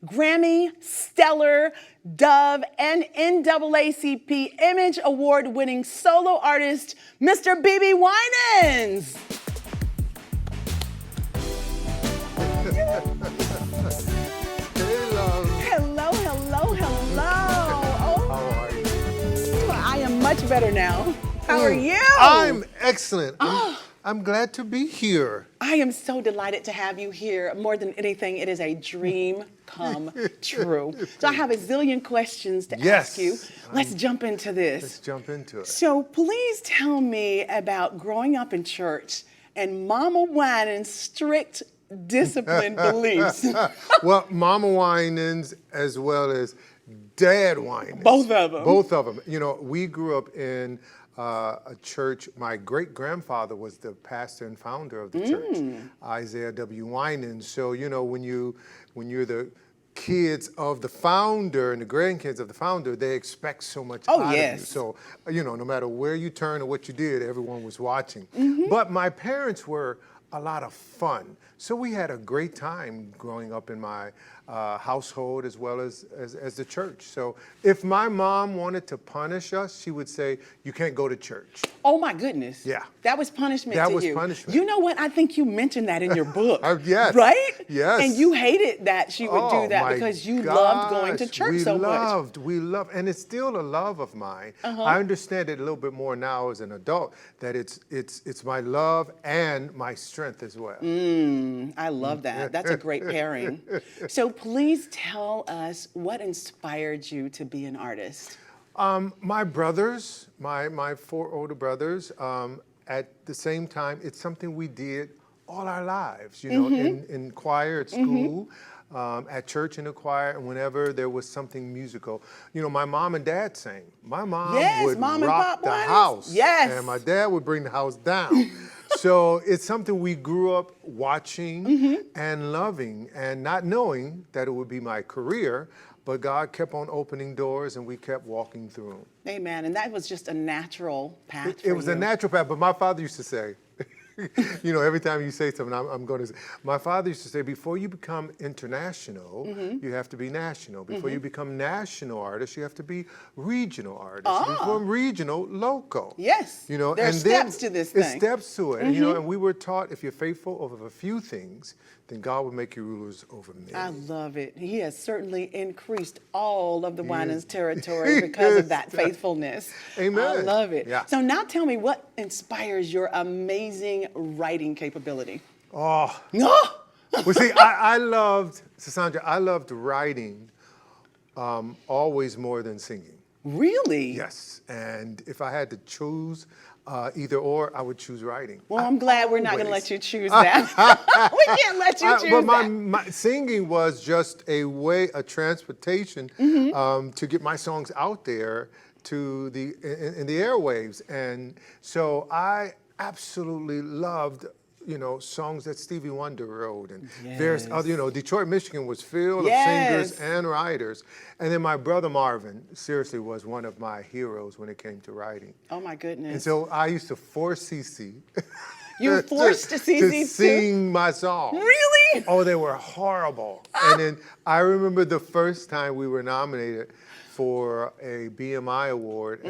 Grammy, Stellar, Dove, and NAACP Image Award-winning solo artist, Mr. Bebe Winans. Hello, hello, hello. Oh, How are you? I am much better now. How are you? I'm excellent. I'm glad to be here. I am so delighted to have you here. More than anything, it is a dream come true. So I have a zillion questions to ask you. Let's jump into this. Let's jump into it. So please tell me about growing up in church and Mama Winans' strict discipline beliefs. Well, Mama Winans as well as Dad Winans. Both of them. Both of them. You know, we grew up in a church. My great-grandfather was the pastor and founder of the church, Isaiah W. Winans. So, you know, when you're the kids of the founder and the grandkids of the founder, they expect so much out of you. So, you know, no matter where you turn or what you did, everyone was watching. But my parents were a lot of fun. So we had a great time growing up in my household as well as the church. So if my mom wanted to punish us, she would say, you can't go to church. Oh my goodness. Yeah. That was punishment to you. That was punishment. You know what? I think you mentioned that in your book. Yes. Right? Yes. And you hated that she would do that because you loved going to church so much. We loved, and it's still a love of mine. I understand it a little bit more now as an adult, that it's my love and my strength as well. I love that. That's a great pairing. So please tell us what inspired you to be an artist. My brothers, my four older brothers, at the same time, it's something we did all our lives, you know, in choir at school, at church in the choir, and whenever there was something musical. You know, my mom and dad sang. My mom would rock the house, and my dad would bring the house down. So it's something we grew up watching and loving and not knowing that it would be my career, but God kept on opening doors and we kept walking through them. Amen. And that was just a natural path for It was a natural path, but my father used to say, you know, every time you say something, I'm going to say, my father used to say, before you become international, you have to be national. Before you become national artist, you have to be regional artist. Before regional, local. Yes. You know, there's steps to this thing. There's steps to it. You know, and we were taught if you're faithful over a few things, then God will make you rulers over many. I love it. He has certainly increased all of the Winans territory because of that faithfulness. Amen. I love it. Yeah. So now tell me, what inspires your amazing writing capability? Oh. Well, see, I loved, Sisaundra, I loved writing always more than singing. Really? Yes. And if I had to choose either or, I would choose writing. Well, I'm glad we're not going to let you choose that. We can't let you choose but that. my singing was just a way, a transportation to get my songs out there to in the airwaves. And so I absolutely loved, you know, songs that Stevie Wonder wrote, and various other, you know, Detroit, Michigan was filled of singers and writers. And then my brother Marvin, seriously, was one of my heroes when it came to writing. Oh my goodness. And so I used to force Cece. You forced Cece to sing my songs. Really? Oh, they were horrible. And then I remember the first time we were nominated for a BMI award,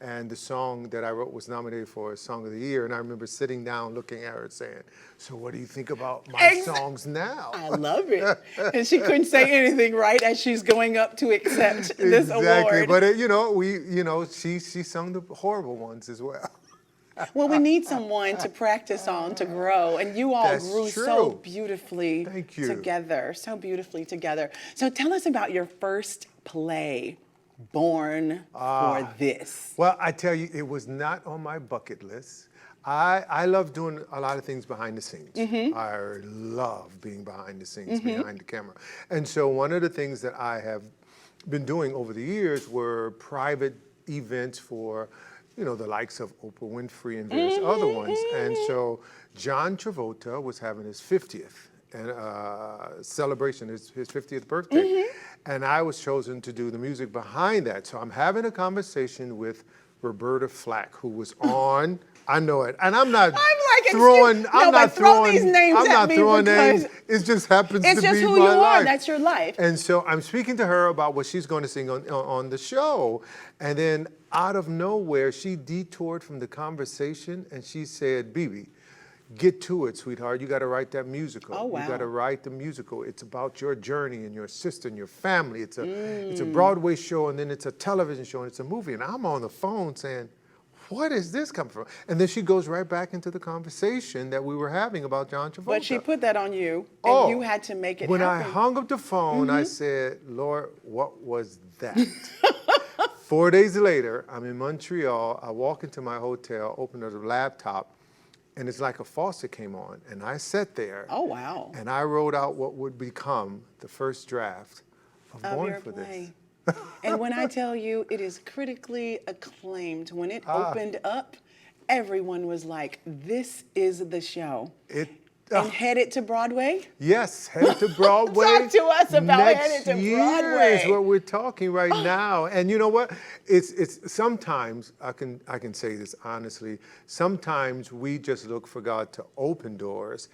and the song that I wrote was nominated for a Song of the Year, and I remember sitting down looking at her saying, so what do you think about my songs now? I love it. And she couldn't say anything, right, as she's going up to accept this award. Exactly, but you know, she sung the horrible ones as well. Well, we need someone to practice on, to grow, and you all grew so beautifully together, so beautifully together. So tell us about your first play, Born for This. Well, I tell you, it was not on my bucket list. I love doing a lot of things behind the scenes. I love being behind the scenes, behind the camera. And so one of the things that I have been doing over the years were private events for, you know, the likes of Oprah Winfrey and various other ones. And so John Travolta was having his 50th celebration, his 50th birthday. And I was chosen to do the music behind that. So I'm having a conversation with Roberta Flack, who was on, I know it, and I'm not throwing. I'm not throw these names I'm at not me throwing because names. It just happens it's to just be who my you are. life. That's your life. And so I'm speaking to her about what she's going to sing on the show, and then out of nowhere, she detoured from the conversation and she said, "Bebe, get to it, sweetheart. You got to write that musical. Oh, wow. You got to write the musical. It's about your journey and your sister and your family. It's a Broadway show, and then it's a television show, and it's a movie." And I'm on the phone saying, "What is this coming from?" And then she goes right back into the conversation that we were having about John Travolta. But she put that on you, and you had to make it when happen. I hung up the phone, I said, "Lord, what was that?" 4 days later, I'm in Montreal. I walk into my hotel, open the laptop, and it's like a faucet came on. And I sat there. Oh, wow. And I wrote out what would become the first draft of Born for This. And when I tell you it is critically acclaimed, when it opened up, everyone was like, this is the show. And headed to Broadway? Yes, headed to Broadway. Talk to us about headed to Broadway. Next year is what we're talking right now. And you know what? It's sometimes, I can say this honestly, sometimes we just look for God to open doors,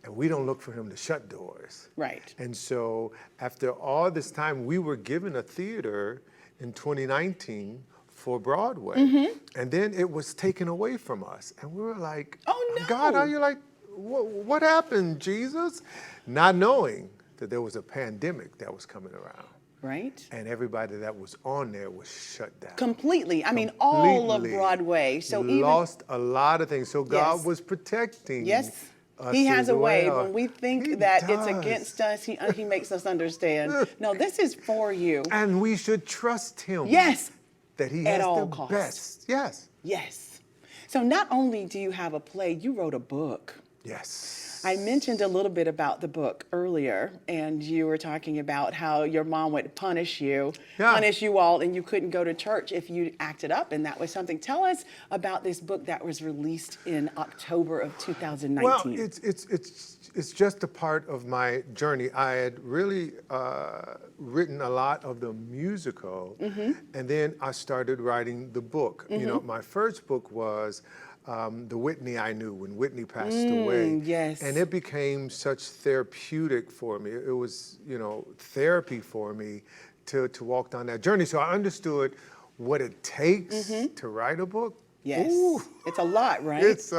and we don't look for him to shut doors. Right. And so after all this time, we were given a theater in 2019 for Broadway. And then it was taken away from us. And we were like, oh no. God, are you like, what happened, Jesus? Not knowing that there was a pandemic that was coming around. Right. And everybody that was on there was shut down. Completely. I mean, all of Broadway. So lost a lot of things. So God was protecting. Yes. He has a way. When we think that it's against us, he makes us understand. No, this is for you. And we should trust him. Yes. That he has the best. Yes. Yes. So not only do you have a play, you wrote a book. Yes. I mentioned a little bit about the book earlier, and you were talking about how your mom would punish you all, and you couldn't go to church if you acted up, and that was something. Tell us about this book that was released in October of 2019. Well, it's just a part of my journey. I had really written a lot of the musical, and then I started writing the book. You know, my first book was The Whitney I Knew, when Whitney passed away. Yes. And it became such therapeutic for me. It was, you know, therapy for me to walk down that journey. So I understood what it takes to write a book. Yes. Ooh. It's a lot, right? It's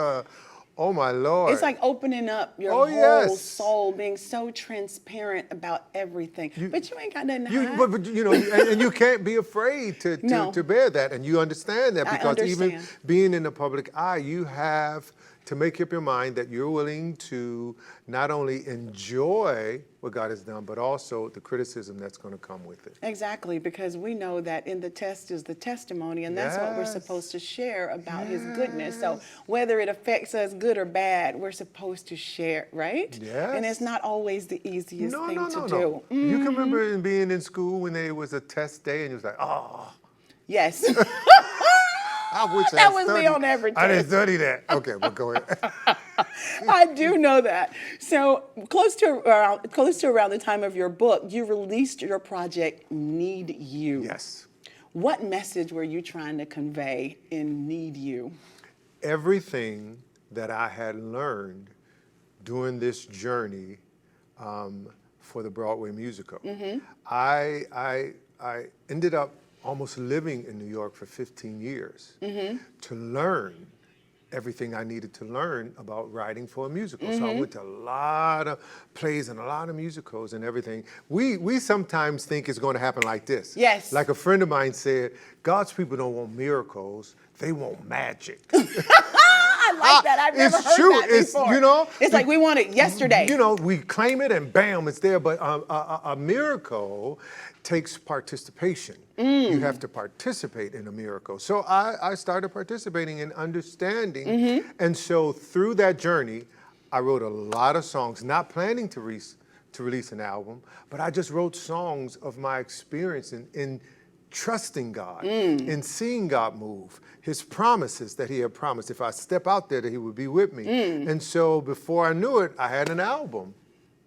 oh my Lord. It's like opening up your whole soul, being so transparent about everything. But you ain't got nothing to hide. But you know, and you can't be afraid to bear that, and you understand that because even being in the public eye, you have to make up your mind that you're willing to not only enjoy what God has done, but also the criticism that's going to come with it. Exactly, because we know that in the test is the testimony, and that's what we're supposed to share about his goodness. So whether it affects us good or bad, we're supposed to share, right? Yes. And it's not always the easiest thing to do. No. You can remember being in school when there was a test day and you was like, oh. Yes. I wish that was me on every test. I didn't study that. Okay, well, go ahead. I do know that. So close to around the time of your book, you released your project, Need You. Yes. What message were you trying to convey in Need You? Everything that I had learned during this journey for the Broadway musical. I ended up almost living in New York for 15 years to learn everything I needed to learn about writing for a musical. So I went to a lot of plays and a lot of musicals and everything. We sometimes think it's going to happen like this. Yes. Like a friend of mine said, God's people don't want miracles, they want magic. I like that. I've never heard that before. You know, it's like we want it yesterday. You know, we claim it and bam, it's there. But a miracle takes participation. You have to participate in a miracle. So I started participating and understanding. And so through that journey, I wrote a lot of songs, not planning to release an album, but I just wrote songs of my experience in trusting God, in seeing God move, his promises that he had promised. If I step out there, that he would be with me. And so before I knew it, I had an album.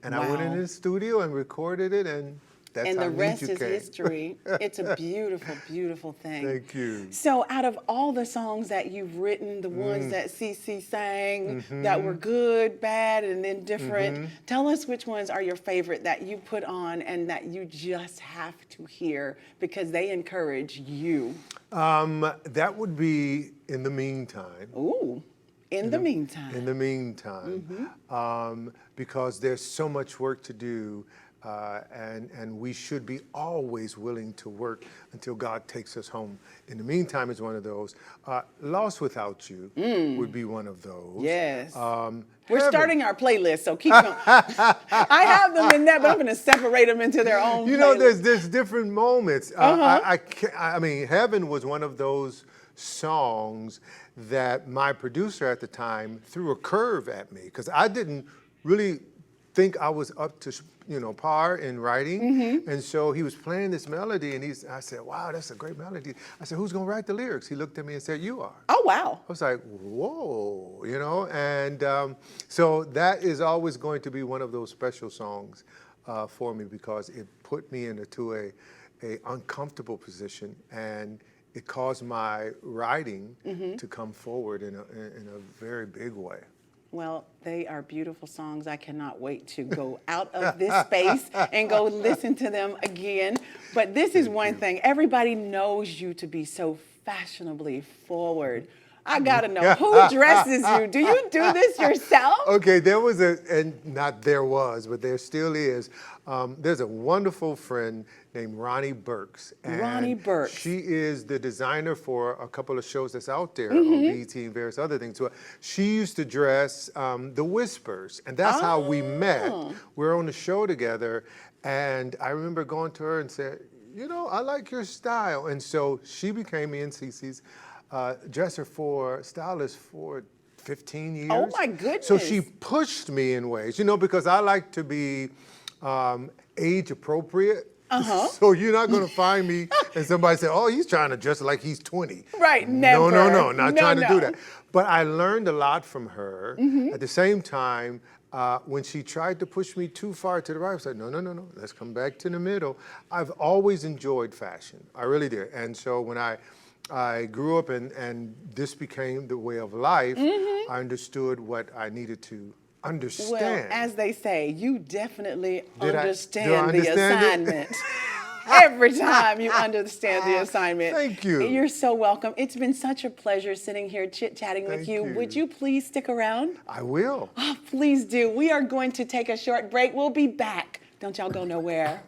And I went into the studio and recorded it, and That's and how the neat rest you is came. history. It's a beautiful, beautiful thing. Thank you. So out of all the songs that you've written, the ones that CC sang that were good, bad, and indifferent, tell us which ones are your favorite that you put on and that you just have to hear because they encourage you. That would be In the Meantime. Ooh, In the Meantime. In the Meantime, because there's so much work to do, and we should be always willing to work until God takes us home. In the Meantime is one of those. Lost Without You would be one of those. Yes. We're Heaven. starting our playlist, so keep going. I have them in that, but I'm going to separate them into their own You know, playlist. there's different moments. I mean, Heaven was one of those songs that my producer at the time threw a curve at me because I didn't really think I was up to par in writing, and so he was playing this melody, and I said, "Wow, that's a great melody." I said, "Who's gonna write the lyrics?" He looked at me and said, "You are." Oh, wow. I was like, "Whoa," and so that is always going to be one of those special songs for me because it put me into a uncomfortable position, and it caused my writing to come forward in a very big way. Well, they are beautiful songs. I cannot wait to go out of this space and go listen to them again. But this is one thing. Everybody knows you to be so fashionably forward. I gotta know, who dresses you? Do you do this yourself? Okay, there was but there still is. There's a wonderful friend named Ronnie Burks. Ronnie Burks. She is the designer for a couple of shows that's out there on BET and various other things. So she used to dress the Whispers, and that's how we met. We're on the show together, and I remember going to her and said, I like your style. And so she became me and Cece's stylist for 15 years. Oh my goodness. So she pushed me in ways, because I like to be age appropriate. So you're not going to find me and somebody say, "Oh, he's trying to dress like he's 20." Right, never. No, not trying to do that. But I learned a lot from her. At the same time, when she tried to push me too far to the right, I said, no, let's come back to the middle. I've always enjoyed fashion. I really did. And so when I grew up and this became the way of life, I understood what I needed to understand. Well, as they say, you definitely Do I understand the understand it? assignment. Every time you understand the assignment. Thank you. You're so welcome. It's been such a pleasure sitting here chit-chatting with you. Thank you. Would you please stick around? I will. Oh, please do. We are going to take a short break. We'll be back. Don't y'all go nowhere.